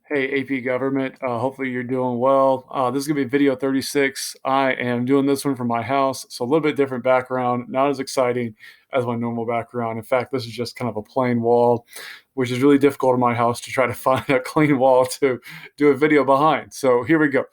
Hey, AP government. Hopefully you're doing well. This is going to be video 36. I am doing this one from my house, so a little bit different background, not as exciting as my normal background. In fact, this is just kind of a plain wall, which is really difficult in my house to try to find a clean wall to do a video behind. So here we go.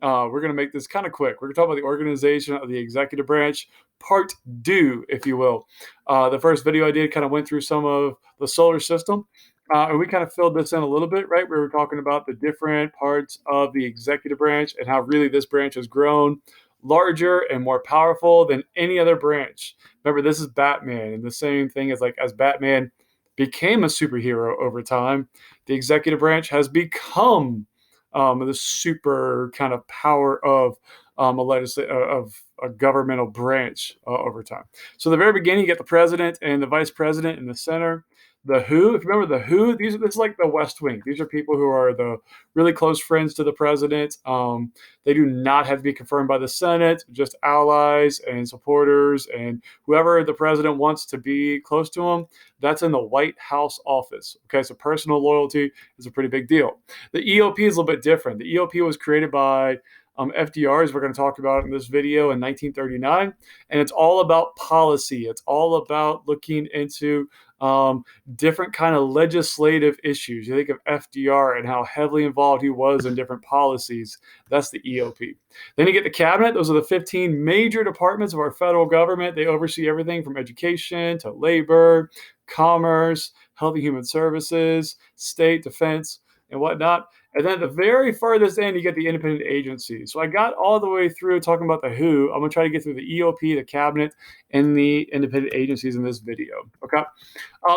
We're going to make this kind of quick. We're going to talk about the organization of the executive branch, part two, if you will. The first video I did kind of went through some of the solar system. And we kind of filled this in a little bit, right? We were talking about the different parts of the executive branch and how really this branch has grown larger and more powerful than any other branch. Remember, this is Batman, and the same thing is like as Batman became a superhero over time, the executive branch has become the super kind of power of a governmental branch over time. So the very beginning, you get the president and the vice president in the center. The Who, if you remember the Who, this is like the West Wing. These are people who are the really close friends to the president. They do not have to be confirmed by the Senate, just allies and supporters, and whoever the president wants to be close to him, that's in the White House office. Okay, so personal loyalty is a pretty big deal. The EOP is a little bit different. The EOP was created by FDR, as we're going to talk about in this video, in 1939, and it's all about policy. It's all about looking into different kind of legislative issues. You think of FDR and how heavily involved he was in different policies. That's the EOP. Then you get the cabinet. Those are the 15 major departments of our federal government. They oversee everything from education to labor, commerce, health and human services, state, defense, and whatnot. And then at the very farthest end, you get the independent agencies. So I got all the way through talking about the Who. I'm going to try to get through the EOP, the cabinet, and the independent agencies in this video. Okay.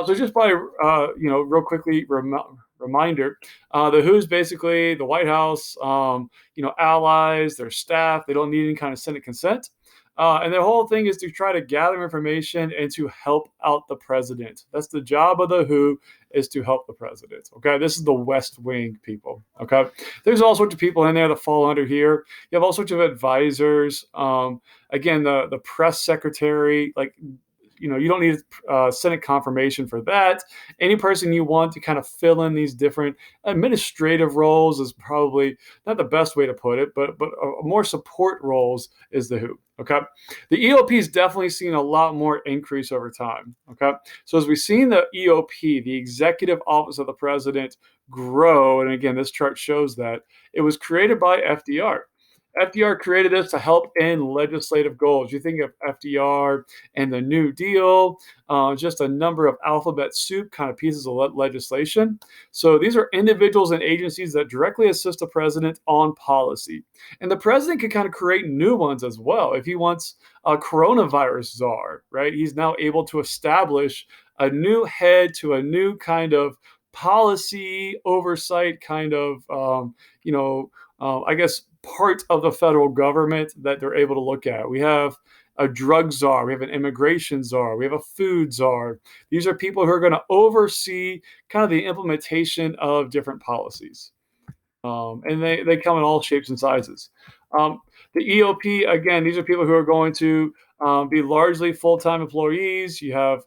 So just by, real quickly, reminder, the Who's basically the White House, allies, their staff. They don't need any kind of Senate consent. And their whole thing is to try to gather information and to help out the president. That's the job of the Who, is to help the president. Okay, this is the West Wing people. Okay, there's all sorts of people in there that fall under here. You have all sorts of advisors. Again, the press secretary, you don't need Senate confirmation for that. Any person you want to kind of fill in these different administrative roles is probably not the best way to put it, but more support roles is the Who. Okay, the EOP has definitely seen a lot more increase over time. Okay, so as we've seen the EOP, the Executive Office of the President, grow, and again, this chart shows that it was created by FDR. FDR created this to help in legislative goals. You think of FDR and the New Deal, just a number of alphabet soup kind of pieces of legislation. So these are individuals and agencies that directly assist the president on policy. And the president can kind of create new ones as well. If he wants a coronavirus czar, right, he's now able to establish a new head to a new kind of policy oversight kind of, I guess, part of the federal government that they're able to look at. We have a drug czar, we have an immigration czar, we have a food czar. These are people who are going to oversee kind of the implementation of different policies. And they come in all shapes and sizes. The EOP, again, these are people who are going to be largely full-time employees. You have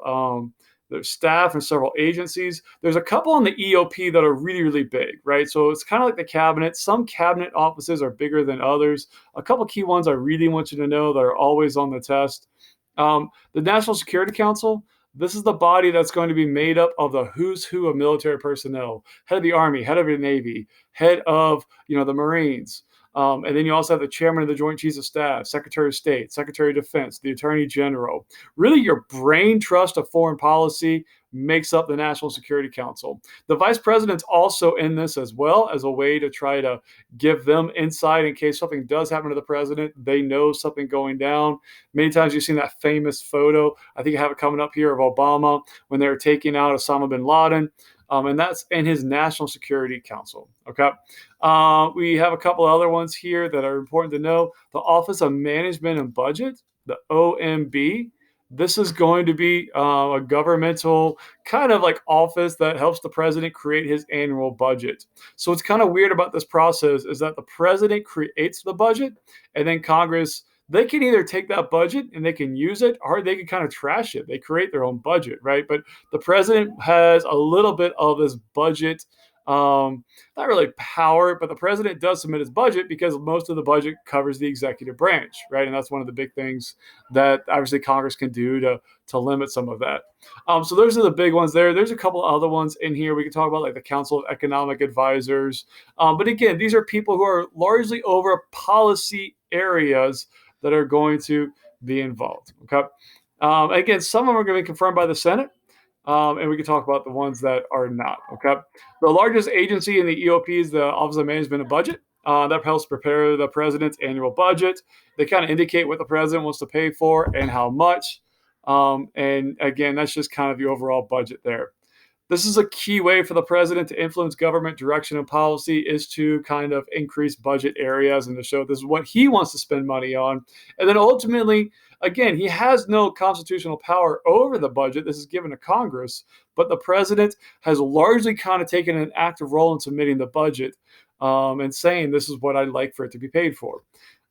there's staff and several agencies. There's a couple on the EOP that are really, really big, right? So it's kind of like the cabinet. Some cabinet offices are bigger than others. A couple key ones I really want you to know that are always on the test. The National Security Council, this is the body that's going to be made up of the who's who of military personnel, head of the Army, head of the Navy, head of the Marines. And then you also have the chairman of the Joint Chiefs of Staff, Secretary of State, Secretary of Defense, the Attorney General. Really, your brain trust of foreign policy makes up the National Security Council. The vice president's also in this as well as a way to try to give them insight in case something does happen to the president. They know something going down. Many times you've seen that famous photo. I think I have it coming up here of Obama when they were taking out Osama bin Laden. And that's in his National Security Council. Okay. We have a couple other ones here that are important to know. The Office of Management and Budget, the OMB. This is going to be a governmental kind of like office that helps the president create his annual budget. So what's kind of weird about this process is that the president creates the budget and then Congress, they can either take that budget and they can use it or they can kind of trash it. They create their own budget, right? But the president has a little bit of this budget not really power, but the president does submit his budget because most of the budget covers the executive branch, right? And that's one of the big things that obviously Congress can do to limit some of that. So those are the big ones there. There's a couple other ones in here. We can talk about like the Council of Economic Advisors. But again, these are people who are largely over policy areas that are going to be involved. Okay. Again, some of them are going to be confirmed by the Senate. And we can talk about the ones that are not. Okay. The largest agency in the EOP is the Office of Management and Budget. That helps prepare the president's annual budget. They kind of indicate what the president wants to pay for and how much. And again, that's just kind of the overall budget there. This is a key way for the president to influence government direction and policy is to kind of increase budget areas and to show this is what he wants to spend money on. And then ultimately, again, he has no constitutional power over the budget. This is given to Congress, but the president has largely kind of taken an active role in submitting the budget and saying this is what I'd like for it to be paid for.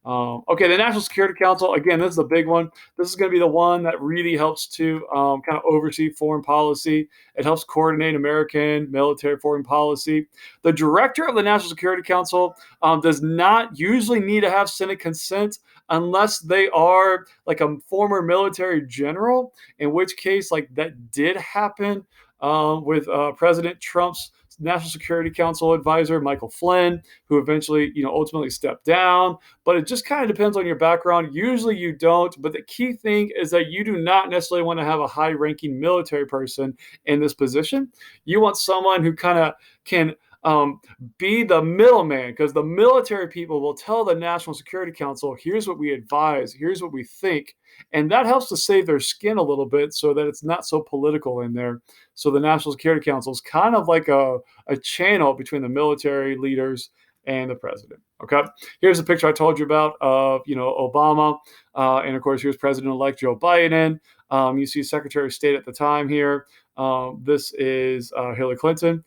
Okay, the National Security Council, again, this is a big one. This is going to be the one that really helps to kind of oversee foreign policy. It helps coordinate American military foreign policy. The director of the National Security Council does not usually need to have Senate consent unless they are like a former military general, in which case, like that did happen with President Trump's National Security Council advisor, Michael Flynn, who eventually, ultimately stepped down. But it just kind of depends on your background. Usually you don't. But the key thing is that you do not necessarily want to have a high ranking military person in this position. You want someone who kind of can be the middleman, because the military people will tell the National Security Council, here's what we advise, here's what we think. And that helps to save their skin a little bit so that it's not so political in there. So the National Security Council is kind of like a channel between the military leaders and the president. Okay, here's a picture I told you about of Obama, and of course here's President-elect Joe Biden. You see Secretary of State at the time here. This is Hillary Clinton.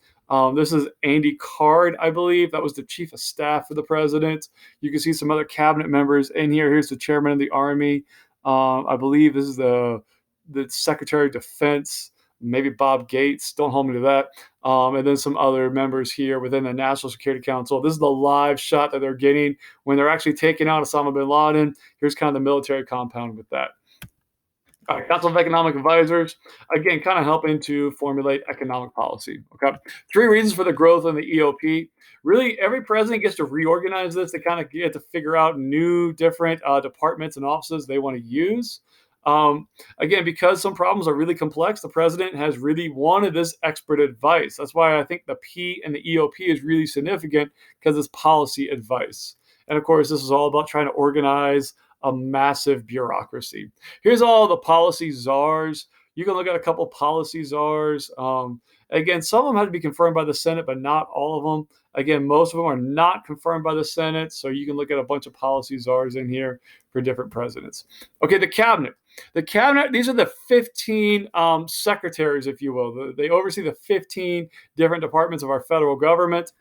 This is Andy Card, I believe. That was the chief of staff for the president. You can see some other cabinet members in here. Here's the chairman of the Army. I believe this is the Secretary of Defense, maybe Bob Gates. Don't hold me to that. And then some other members here within the National Security Council. This is the live shot that they're getting when they're actually taking out Osama bin Laden. Here's kind of the military compound with that. Council of Economic Advisors, again, kind of helping to formulate economic policy. Okay, 3 reasons for the growth in the EOP. Really, every president gets to reorganize this. They kind of get to figure out new, different departments and offices they want to use. Again, because some problems are really complex, the president has really wanted this expert advice. That's why I think the P in the EOP is really significant, because it's policy advice. And of course, this is all about trying to organize a massive bureaucracy. Here's all the policy czars. You can look at a couple policy czars. Again, some of them had to be confirmed by the Senate, but not all of them. Again, most of them are not confirmed by the Senate, so you can look at a bunch of policy czars in here for different presidents. Okay, the cabinet. The cabinet, these are the 15 secretaries, if you will. They oversee the 15 different departments of our federal government.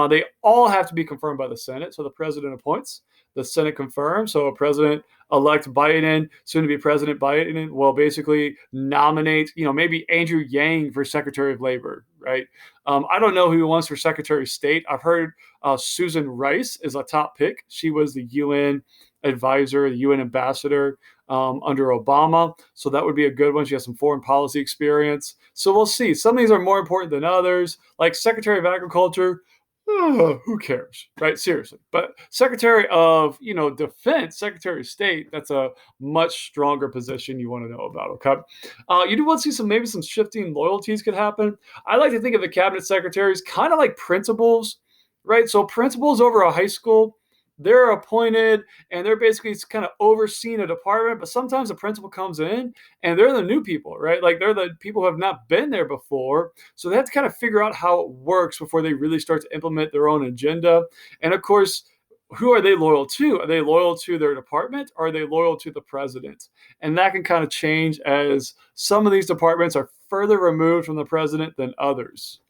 They all have to be confirmed by the Senate, so the president appoints. The Senate confirms, so President-elect Biden, soon to be President Biden, will basically nominate, maybe Andrew Yang for Secretary of Labor, right? I don't know who he wants for Secretary of State. I've heard Susan Rice is a top pick. She was the UN advisor, the UN ambassador under Obama. So that would be a good one. She has some foreign policy experience. So we'll see. Some of these are more important than others, like Secretary of Agriculture. Who cares, right? Seriously. But Secretary of, Defense, Secretary of State, that's a much stronger position you want to know about, okay? You do want to see maybe some shifting loyalties could happen. I like to think of the cabinet secretaries kind of like principals, right? So principals over a high school, they're appointed and they're basically kind of overseeing a department, but sometimes the principal comes in and they're the new people, right? Like they're the people who have not been there before. So they have to kind of figure out how it works before they really start to implement their own agenda. And of course, who are they loyal to? Are they loyal to their department, or are they loyal to the president? And that can kind of change as some of these departments are further removed from the president than others.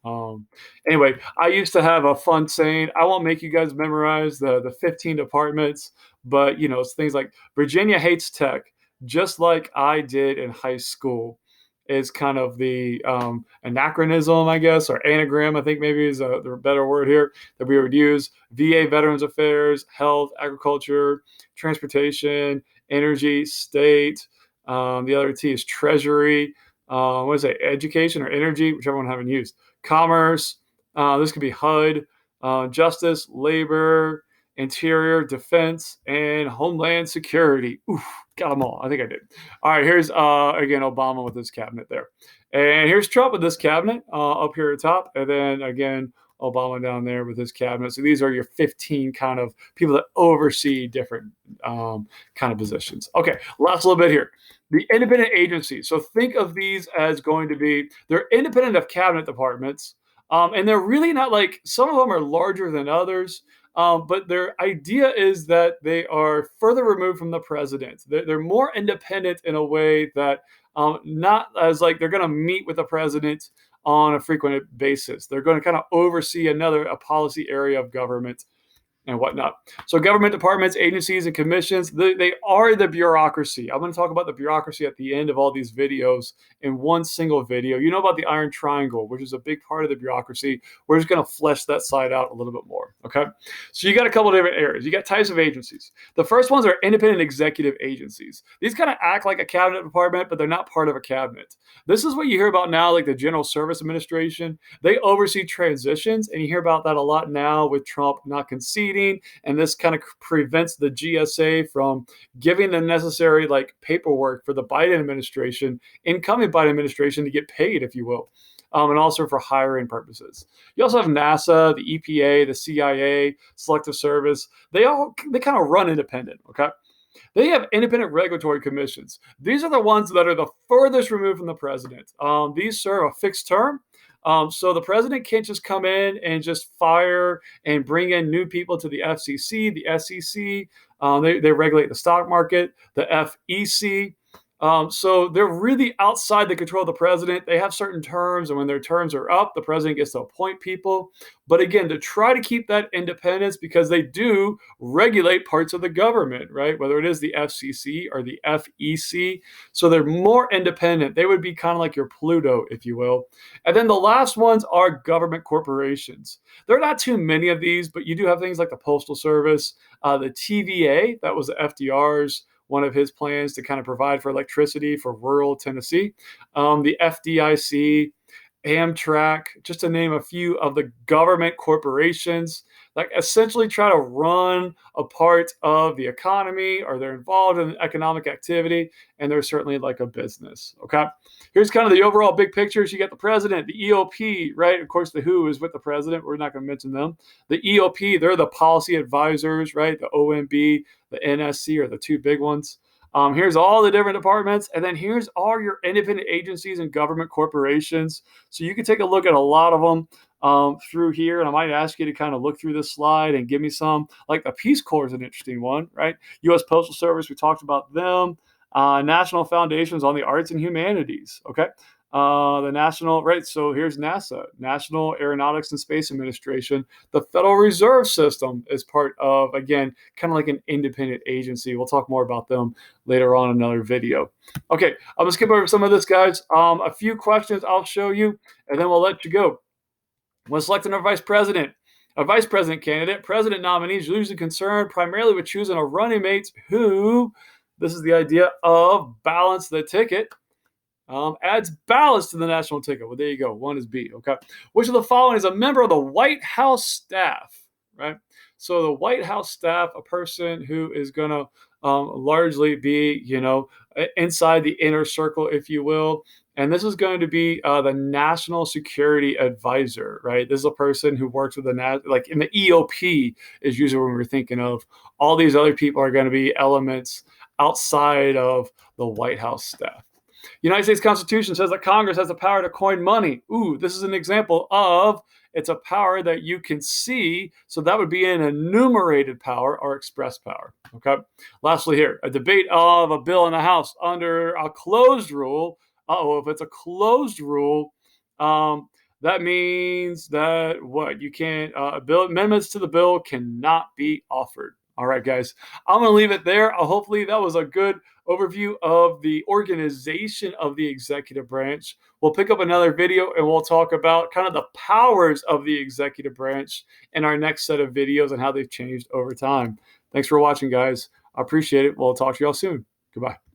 Anyway, I used to have a fun saying. I won't make you guys memorize the 15 departments, but it's things like Virginia hates tech, just like I did in high school. is kind of the anachronism, I guess, or anagram, I think maybe is the better word here that we would use. VA, Veterans Affairs, Health, Agriculture, Transportation, Energy, State. The other T is Treasury. What is it? Education or Energy, whichever one I haven't used. Commerce. This could be HUD, Justice, Labor, Interior, Defense, and Homeland Security. Oof, got them all. I think I did. All right, here's again Obama with his cabinet there, and here's Trump with this cabinet up here at the top, and then again Obama down there with his cabinet. So these are your 15 kind of people that oversee different kind of positions. Okay, last little bit here. The independent agencies. So think of these as going to be, they're independent of cabinet departments. And they're really not like, some of them are larger than others. But their idea is that they are further removed from the president. They're more independent in a way that not as like they're going to meet with the president on a frequent basis. They're going to kind of oversee a policy area of government and whatnot. So government departments, agencies, and commissions, they are the bureaucracy. I'm going to talk about the bureaucracy at the end of all these videos in one single video. You know about the Iron Triangle, which is a big part of the bureaucracy. We're just going to flesh that side out a little bit more, okay? So you got a couple of different areas. You got types of agencies. The first ones are independent executive agencies. These kind of act like a cabinet department, but they're not part of a cabinet. This is what you hear about now, like the General Service Administration. They oversee transitions, and you hear about that a lot now with Trump not conceding. And this kind of prevents the GSA from giving the necessary like paperwork for the Biden administration, incoming Biden administration, to get paid, if you will. And also for hiring purposes. You also have NASA, the EPA, the CIA, Selective Service. They kind of run independent, okay? They have independent regulatory commissions. These are the ones that are the furthest removed from the president. These serve a fixed term. So the president can't just come in and just fire and bring in new people to the FCC, the SEC. They regulate the stock market, the FEC. So they're really outside the control of the president. They have certain terms, and when their terms are up, the president gets to appoint people. But again, to try to keep that independence, because they do regulate parts of the government, right? Whether it is the FCC or the FEC. So they're more independent. They would be kind of like your Pluto, if you will. And then the last ones are government corporations. There are not too many of these, but you do have things like the Postal Service, the TVA, that was the FDR's one of his plans to kind of provide for electricity for rural Tennessee. The FDIC, Amtrak, just to name a few of the government corporations that essentially try to run a part of the economy, or they're involved in economic activity, and they're certainly like a business, okay? Here's kind of the overall big pictures. You got the president, the EOP, right? Of course, the WHO is with the president. We're not going to mention them. The EOP, they're the policy advisors, right? The OMB, the NSC are the two big ones. Here's all the different departments, and then here's all your independent agencies and government corporations. So you can take a look at a lot of them through here, and I might ask you to kind of look through this slide and give me some. Like the Peace Corps is an interesting one, right? U.S. Postal Service, we talked about them. National Foundations on the Arts and Humanities, okay? The national, right? So here's NASA, National Aeronautics and Space Administration. The Federal Reserve System is part of, again, kind of like an independent agency. We'll talk more about them later on in another video. Okay, I'm gonna skip over some of this, guys. A few questions I'll show you, and then we'll let you go. When selecting a vice president candidate, president nominees are usually concerned primarily with choosing a running mate who, this is the idea of balance the ticket, adds balance to the national ticket. Well, there you go. One is B, okay? Which of the following is a member of the White House staff, right? So the White House staff, a person who is going to largely be, inside the inner circle, if you will. And this is going to be the National Security Advisor, right? This is a person who works with like in the EOP is usually when we're thinking of. All these other people are going to be elements outside of the White House staff. United States Constitution says that Congress has the power to coin money. Ooh, this is an example of it's a power that you can see. So that would be an enumerated power or express power. Okay. Lastly, here, a debate of a bill in the House under a closed rule. If it's a closed rule, that means that what you can't amendments to the bill cannot be offered. All right, guys, I'm going to leave it there. Hopefully, that was a good overview of the organization of the executive branch. We'll pick up another video and we'll talk about kind of the powers of the executive branch in our next set of videos and how they've changed over time. Thanks for watching, guys. I appreciate it. We'll talk to you all soon. Goodbye.